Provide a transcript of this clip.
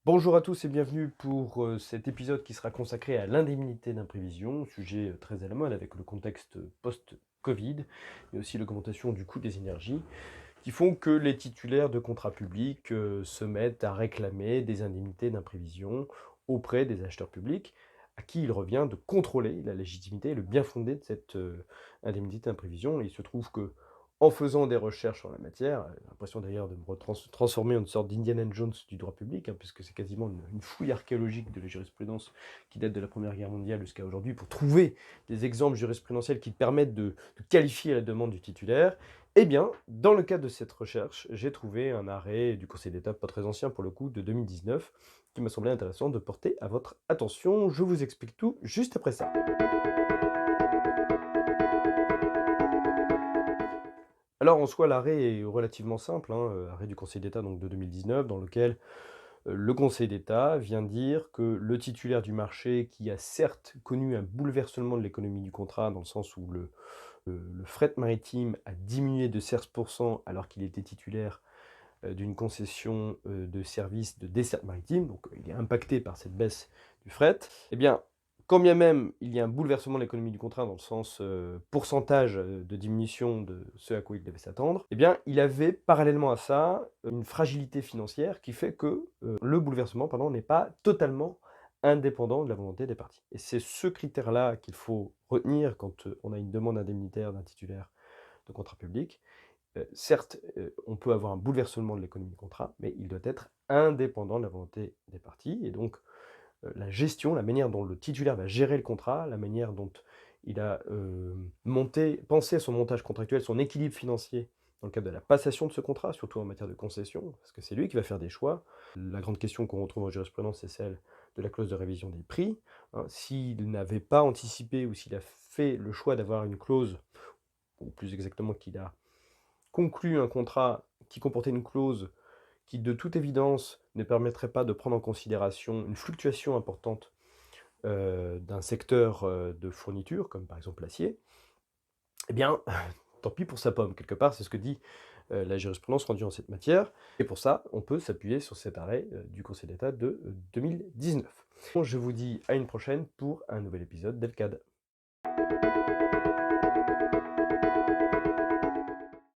Bonjour à tous et bienvenue pour cet épisode qui sera consacré à l'indemnité d'imprévision, sujet très à la mode avec le contexte post-Covid, mais aussi l'augmentation du coût des énergies, qui font que les titulaires de contrats publics se mettent à réclamer des indemnités d'imprévision auprès des acheteurs publics, à qui il revient de contrôler la légitimité et le bien fondé de cette indemnité d'imprévision. Et il se trouve que en faisant des recherches en la matière, j'ai l'impression d'ailleurs de me transformer en une sorte d'Indiana Jones du droit public, hein, puisque c'est quasiment une fouille archéologique de la jurisprudence qui date de la Première Guerre mondiale jusqu'à aujourd'hui, pour trouver des exemples jurisprudentiels qui permettent de qualifier la demande du titulaire. Eh bien, dans le cadre de cette recherche, j'ai trouvé un arrêt du Conseil d'État, pas très ancien pour le coup, de 2019, qui m'a semblé intéressant de porter à votre attention. Je vous explique tout juste après ça. Alors en soi, l'arrêt est relativement simple, hein, arrêt du Conseil d'État donc de 2019 dans lequel, le Conseil d'État vient dire que le titulaire du marché qui a certes connu un bouleversement de l'économie du contrat dans le sens où le fret maritime a diminué de 16 alors qu'il était titulaire, d'une concession, de service de desserte maritime, donc il est impacté par cette baisse du fret. Eh bien, quand bien même il y a un bouleversement de l'économie du contrat dans le sens, pourcentage, de diminution de ce à quoi il devait s'attendre, eh bien, il avait parallèlement à ça, une fragilité financière qui fait que, le bouleversement, pardon, n'est pas totalement indépendant de la volonté des parties. Et c'est ce critère-là qu'il faut retenir quand, on a une demande indemnitaire d'un titulaire de contrat public. Certes, on peut avoir un bouleversement de l'économie du contrat, mais il doit être indépendant de la volonté des parties et donc la gestion, la manière dont le titulaire va gérer le contrat, la manière dont il a, pensé à son montage contractuel, son équilibre financier dans le cadre de la passation de ce contrat, surtout en matière de concession, parce que c'est lui qui va faire des choix. La grande question qu'on retrouve en jurisprudence, c'est celle de la clause de révision des prix, hein. S'il n'avait pas anticipé ou s'il a fait le choix d'avoir une clause, ou plus exactement qu'il a conclu un contrat qui comportait une clause qui, de toute évidence, ne permettrait pas de prendre en considération une fluctuation importante, d'un secteur, de fourniture, comme par exemple l'acier, eh bien, tant pis pour sa pomme. Quelque part, c'est ce que dit, la jurisprudence rendue en cette matière et pour ça, on peut s'appuyer sur cet arrêt, du Conseil d'État de, 2019. Je vous dis à une prochaine pour un nouvel épisode d'Elcad.